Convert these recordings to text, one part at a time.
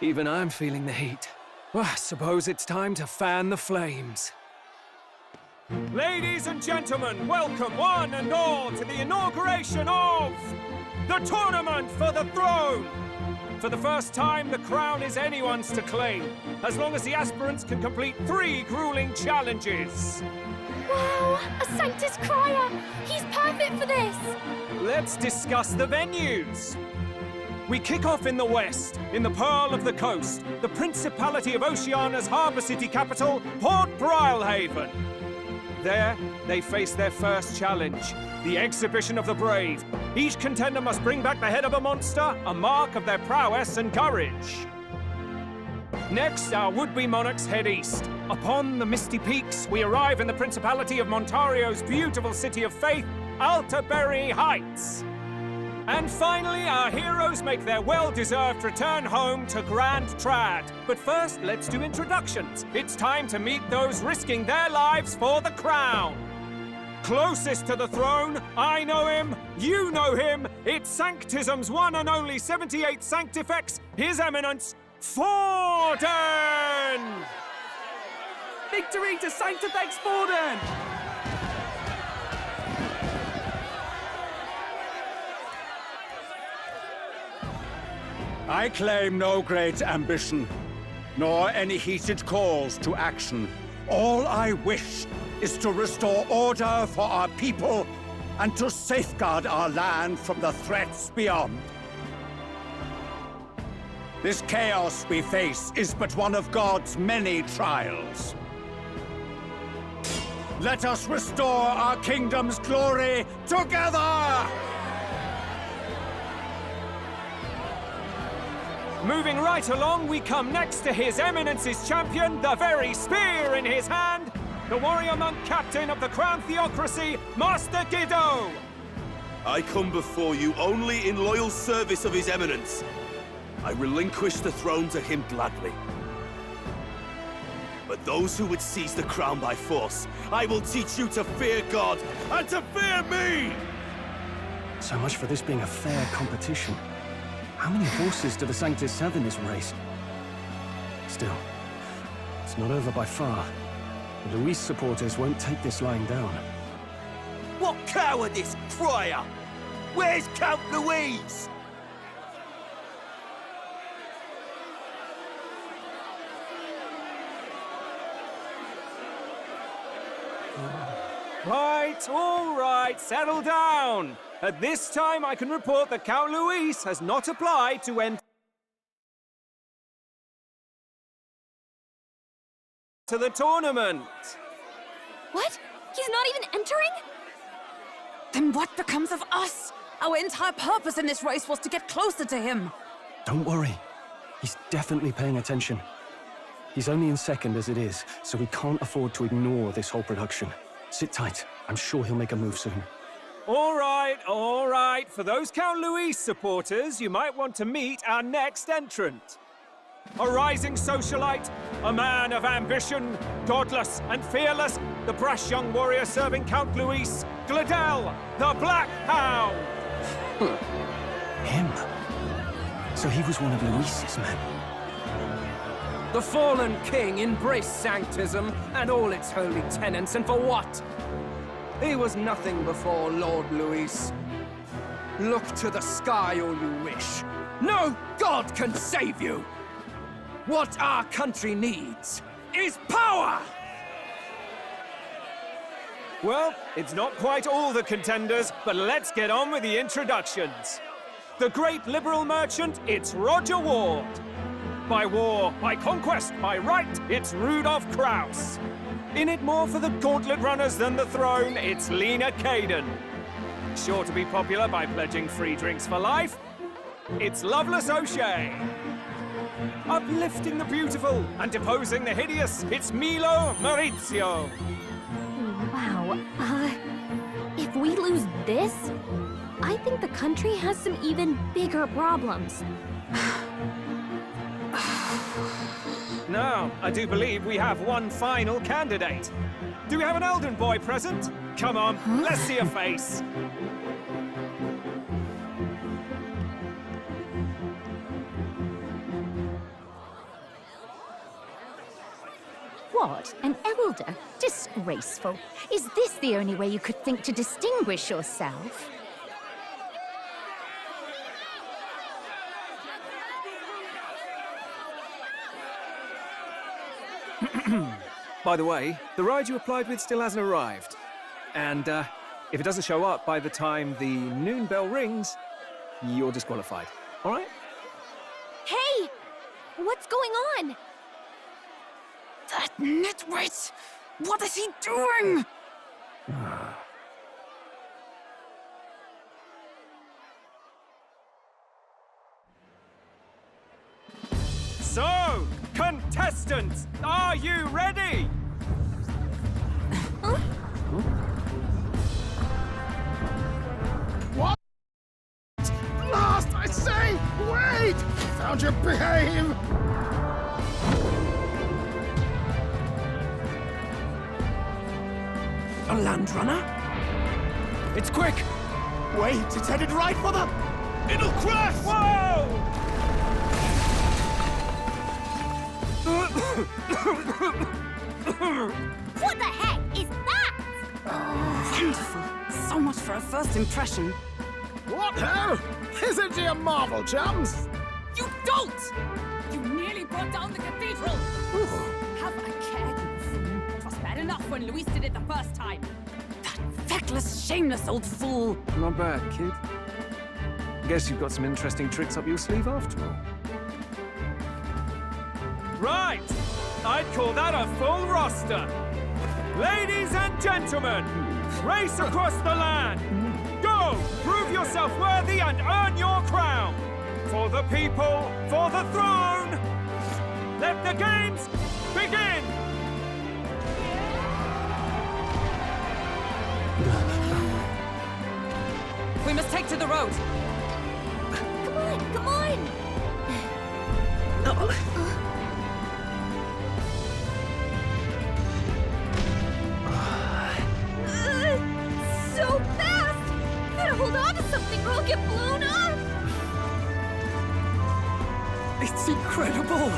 Even I'm feeling the heat. Well, I suppose it's time to fan the flames. Ladies and gentlemen, welcome one and all to the inauguration of the Tournament for the Throne! For the first time, the crown is anyone's to claim, as long as the aspirants can complete 3 grueling challenges. Wow, a Sanctus Crier! He's perfect for this! Let's discuss the venues. We kick off in the west, in the Pearl of the Coast, the Principality of Oceania's harbour city capital, Port Brilehaven. There, they face their first challenge, the Exhibition of the Brave. Each contender must bring back the head of a monster, a mark of their prowess and courage. Next, our would-be monarchs head east. Upon the misty peaks, we arrive in the Principality of Montario's beautiful city of faith, Altaberry Heights. And finally, our heroes make their well-deserved return home to Grand Trad. But first, let's do introductions. It's time to meet those risking their lives for the crown. Closest to the throne, I know him, you know him. It's Sanctism's one and only 78th Sanctifex, His Eminence, Forden! Victory to Sanctifex Forden! I claim no great ambition, nor any heated calls to action. All I wish is to restore order for our people and to safeguard our land from the threats beyond. This chaos we face is but one of God's many trials. Let us restore our kingdom's glory together! Moving right along, we come next to His Eminence's champion, the very spear in his hand, the warrior monk captain of the Crown Theocracy, Master Guido! I come before you only in loyal service of His Eminence. I relinquish the throne to him gladly. But those who would seize the crown by force, I will teach you to fear God and to fear me! So much for this being a fair competition. How many horses do the Sanctus have in this race? Still, it's not over by far. The Luis supporters won't take this lying down. What cowardice, Crier! Where's Count Louise? Right, all right, settle down. At this time, I can report that Count Luis has not applied to enter the tournament. What? He's not even entering? Then what becomes of us? Our entire purpose in this race was to get closer to him. Don't worry. He's definitely paying attention. He's only in second as it is, so we can't afford to ignore this whole production. Sit tight. I'm sure he'll make a move soon. All right, all right. For those Count Luis supporters, you might want to meet our next entrant. A rising socialite, a man of ambition, godless and fearless, the brash young warrior serving Count Luis, Gladel, the Black Hound. Him? So he was one of Luis's men. The fallen king embraced Sanctism and all its holy tenets, and for what? He was nothing before Lord Luis. Look to the sky all you wish. No god can save you! What our country needs is power! Well, it's not quite all the contenders, but let's get on with the introductions. The great liberal merchant, it's Roger Ward. By war, by conquest, by right, it's Rudolph Kraus. In it more for the gauntlet runners than the throne, it's Lena Caden. Sure to be popular by pledging free drinks for life, it's Loveless O'Shea. Uplifting the beautiful and deposing the hideous, it's Milo Maurizio. Wow, if we lose this, I think the country has some even bigger problems. Now, I do believe we have one final candidate. Do we have an Elden boy present? Come on, let's see a face. What? An elder? Disgraceful. Is this the only way you could think to distinguish yourself? By the way, the ride you applied with still hasn't arrived. And, if it doesn't show up by the time the noon bell rings, you're disqualified. All right? Hey! What's going on? That nitwit! What is he doing? So, contestants, are you ready? What? Last, I say! Wait! Found your behave! A land runner? It's quick! Wait, it's headed right for the... It'll crash! Whoa! What the heck is that? Wonderful. So much for a first impression. What hell? Isn't he a marvel, chums? You don't! You nearly brought down the cathedral! Have a care, you fool. It was bad enough when Luis did it the first time. That feckless, shameless old fool. Not bad, kid. Guess you've got some interesting tricks up your sleeve after all. Right! I'd call that a full roster. Ladies and gentlemen, race across the land. Go! Prove yourself worthy and earn your crown. For the people, for the throne. Let the games begin! We must take to the road. Come on, come on! So fast! Gotta hold on to something or I'll get blown up! It's incredible!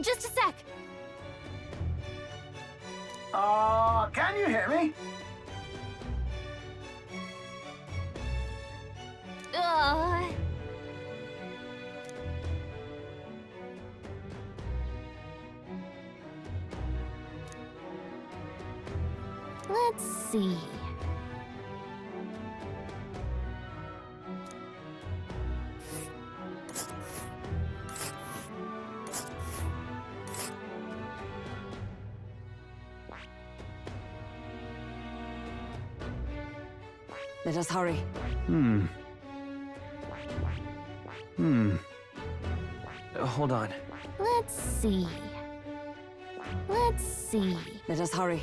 Just a sec. Can you hear me? Let's see. Let us hurry. Hold on. Let's see. Let's see. Let us hurry.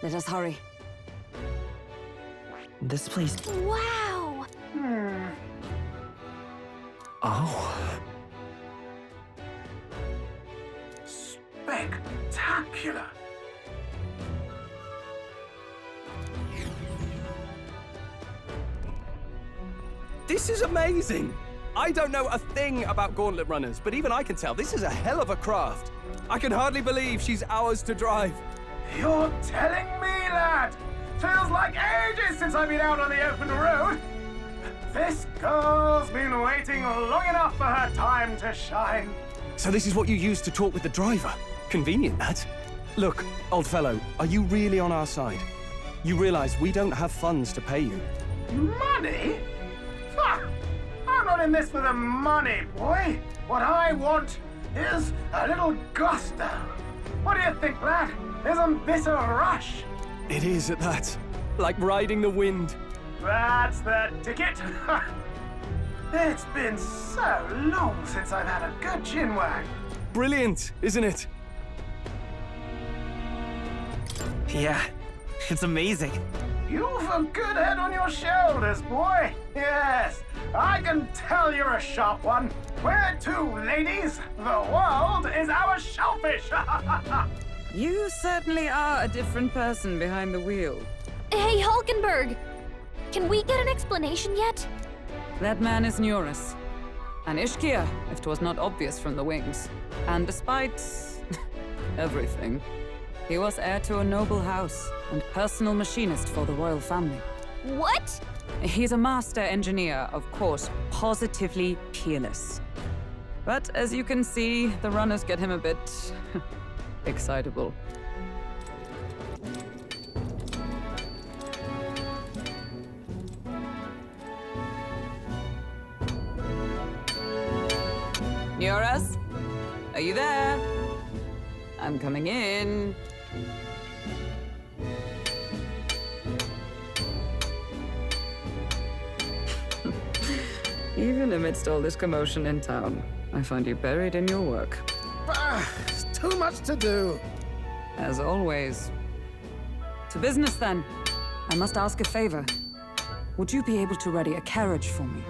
Let us hurry. This place... Wow! Oh. Spectacular! This is amazing! I don't know a thing about gauntlet runners, but even I can tell this is a hell of a craft. I can hardly believe she's ours to drive. You're telling me, lad? Feels like ages since I've been out on the open road. This girl's been waiting long enough for her time to shine. So this is what you use to talk with the driver? Convenient, that. Look, old fellow, are you really on our side? You realize we don't have funds to pay you. Money? Ha! I'm not in this for the money, boy. What I want is a little gusto. What do you think, lad? Isn't this a rush? It is at that. Like riding the wind. That's the ticket. It's been so long since I've had a good chinwag. Brilliant, isn't it? Yeah, it's amazing. You've a good head on your shoulders, boy. Yes, I can tell you're a sharp one. Where to, ladies? The world is our shellfish. You certainly are a different person behind the wheel. Hey, Hulkenberg! Can we get an explanation yet? That man is Neurus. An Ishkia, if 'twas not obvious from the wings. And despite everything, he was heir to a noble house and personal machinist for the royal family. What? He's a master engineer, of course, positively peerless. But as you can see, the runners get him a bit excitable. Neurus? Are you there? I'm coming in. Even amidst all this commotion in town, I find you buried in your work. It's too much to do. As always. To business, then. I must ask a favor. Would you be able to ready a carriage for me?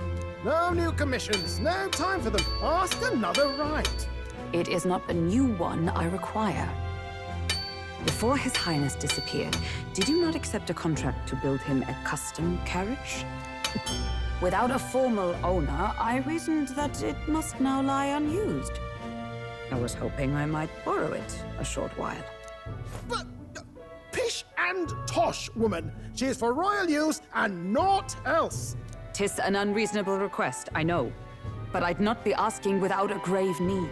No new commissions, no time for them. Ask another right. It is not a new one I require. Before His Highness disappeared, did you not accept a contract to build him a custom carriage? Without a formal owner, I reasoned that it must now lie unused. I was hoping I might borrow it a short while. But pish and tosh, woman. She is for royal use and naught else. 'Tis an unreasonable request, I know. But I'd not be asking without a grave need.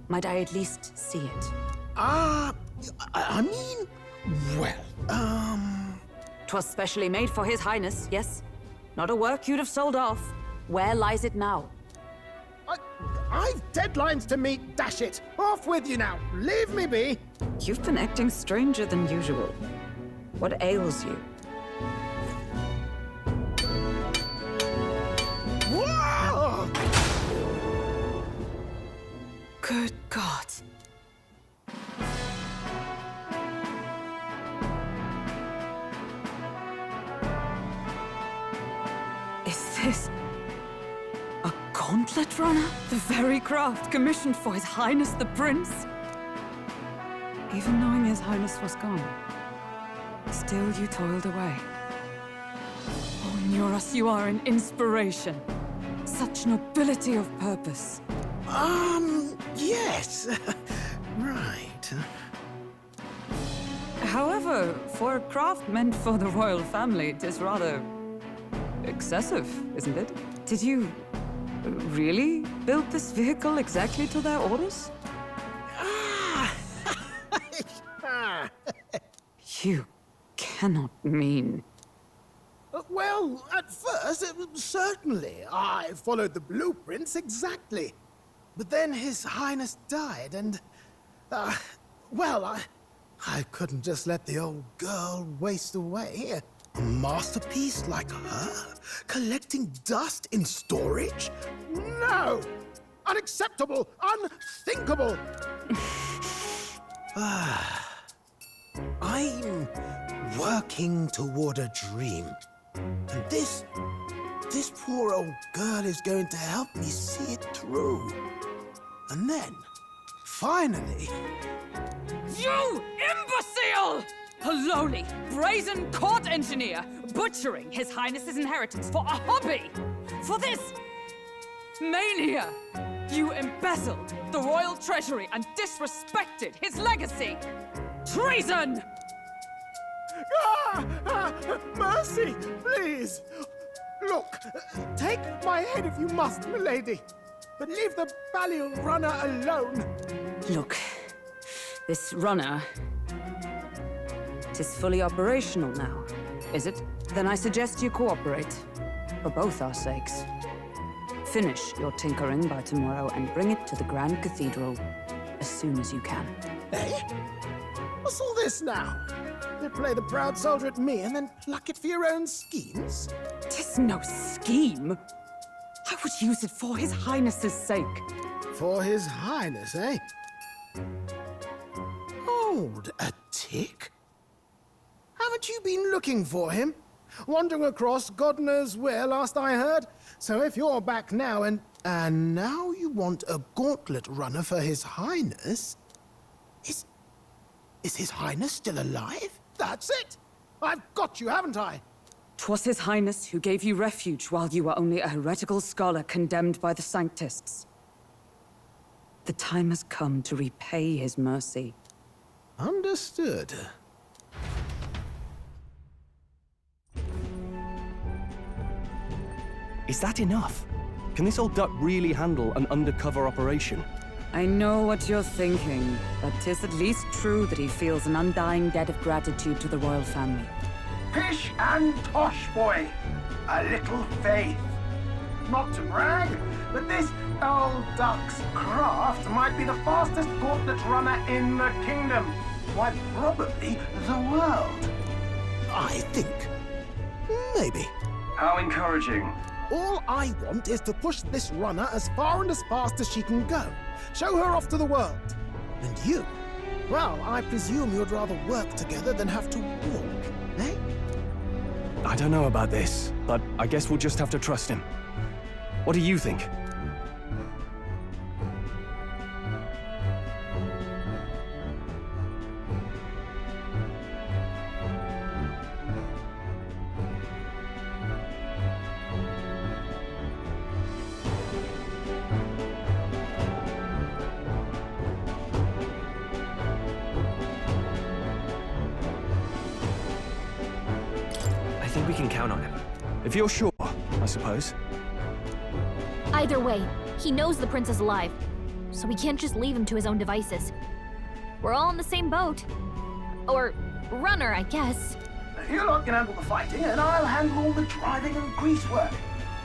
Might I at least see it? I mean, well, 'Twas specially made for His Highness, yes? Not a work you'd have sold off. Where lies it now? I've deadlines to meet, dash it. Off with you now. Leave me be. You've been acting stranger than usual. What ails you? Whoa! Good God. Is this a gauntlet runner? The very craft commissioned for His Highness the Prince? Even knowing His Highness was gone, still you toiled away. Oh, Neurus, you are an inspiration. Such nobility of purpose. Yes. Right. However, for a craft meant for the royal family, it is rather excessive, isn't it? Did you really build this vehicle exactly to their orders? You cannot mean... Well, at first, certainly. I followed the blueprints exactly. But then His Highness died, and... well, I couldn't just let the old girl waste away. A masterpiece like her? Collecting dust in storage? No! Unacceptable! Unthinkable! I'm working toward a dream. And this poor old girl is going to help me see it through. And then, finally... You imbecile! A lowly, brazen court engineer butchering His Highness's inheritance for a hobby! For this mania! You embezzled the royal treasury and disrespected his legacy! Treason! Mercy, please! Look, take my head if you must, milady. But leave the Balliol runner alone. Look, this runner... It is fully operational now, is it? Then I suggest you cooperate, for both our sakes. Finish your tinkering by tomorrow and bring it to the Grand Cathedral as soon as you can. Eh? What's all this now? You play the proud soldier at me and then pluck it for your own schemes? 'Tis no scheme. I would use it for His Highness's sake. For His Highness, eh? Hold a tick. Have Haven't you been looking for him? Wandering across God knows where, last I heard. So if you're back now and now you want a gauntlet runner for His Highness? Is His Highness still alive? That's it! I've got you, haven't I? 'Twas His Highness who gave you refuge while you were only a heretical scholar condemned by the Sanctists. The time has come to repay his mercy. Understood. Is that enough? Can this old duck really handle an undercover operation? I know what you're thinking, but 'tis at least true that he feels an undying debt of gratitude to the royal family. Pish and tosh, boy. A little faith. Not to brag, but this old duck's craft might be the fastest gauntlet runner in the kingdom. Why, probably the world. I think. Maybe. How encouraging. All I want is to push this runner as far and as fast as she can go. Show her off to the world. And you? Well, I presume you'd rather work together than have to walk, eh? I don't know about this, but I guess we'll just have to trust him. What do you think? I think we can count on him. If you're sure, I suppose. Either way, he knows the prince is alive, so we can't just leave him to his own devices. We're all in the same boat. Or runner, I guess. You lot can handle the fighting, and I'll handle all the driving and grease work.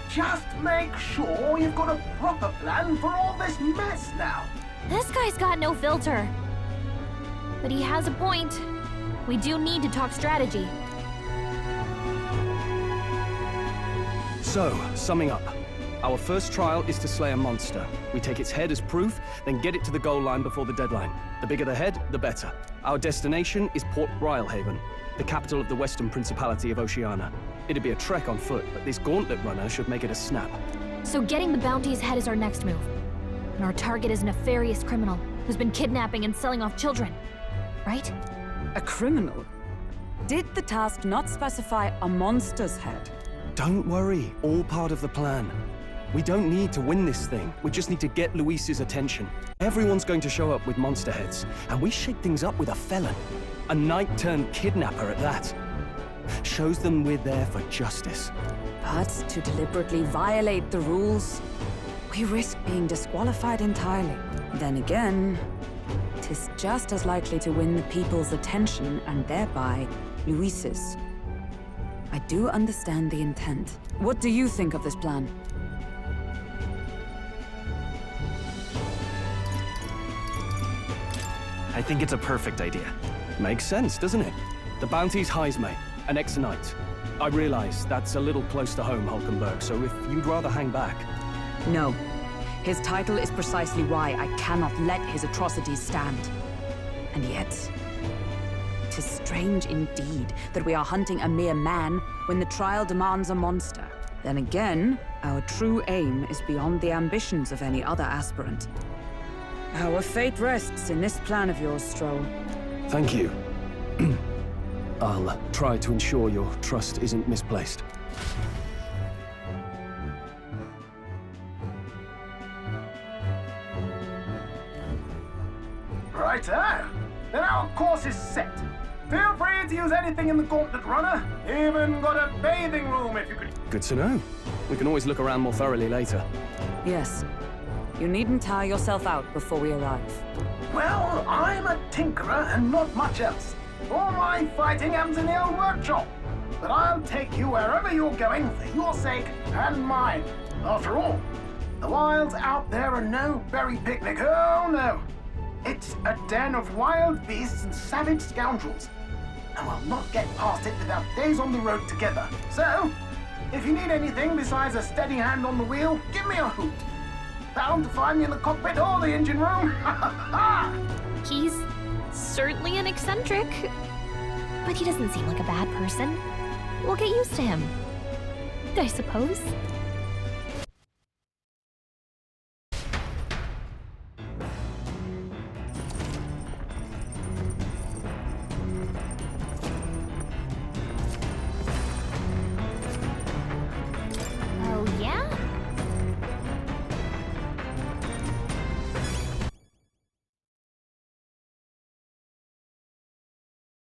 Just make sure you've got a proper plan for all this mess now. This guy's got no filter. But he has a point. We do need to talk strategy. So, summing up. Our first trial is to slay a monster. We take its head as proof, then get it to the goal line before the deadline. The bigger the head, the better. Our destination is Port Brilehaven, the capital of the Western Principality of Oceania. It'd be a trek on foot, but this gauntlet runner should make it a snap. So getting the bounty's head is our next move. And our target is a nefarious criminal who's been kidnapping and selling off children. Right? A criminal? Did the task not specify a monster's head? Don't worry, all part of the plan. We don't need to win this thing. We just need to get Luis's attention. Everyone's going to show up with monster heads, and we shake things up with a felon. A knight-turned-kidnapper at that. Shows them we're there for justice. But to deliberately violate the rules, we risk being disqualified entirely. Then again, 'tis just as likely to win the people's attention and thereby Luis's. I do understand the intent. What do you think of this plan? I think it's a perfect idea. Makes sense, doesn't it? The bounty's Heisme, an ex-knight. I realize that's a little close to home, Hulkenberg, so if you'd rather hang back... No. His title is precisely why I cannot let his atrocities stand. And yet, 'tis strange indeed that we are hunting a mere man when the trial demands a monster. Then again, our true aim is beyond the ambitions of any other aspirant. Our fate rests in this plan of yours, Stroll. Thank you. I'll try to ensure your trust isn't misplaced. Righto. Then our course is set. Feel free to use anything in the gauntlet runner. Even got a bathing room if you could. Good to know. We can always look around more thoroughly later. Yes. You needn't tire yourself out before we arrive. Well, I'm a tinkerer and not much else. All my fighting happens in the old workshop. But I'll take you wherever you're going for your sake and mine. After all, the wilds out there are no berry picnic. Oh, no. It's a den of wild beasts and savage scoundrels. And we'll not get past it without days on the road together. So, if you need anything besides a steady hand on the wheel, give me a hoot. Bound to find me in the cockpit or the engine room. He's certainly an eccentric. But he doesn't seem like a bad person. We'll get used to him, I suppose.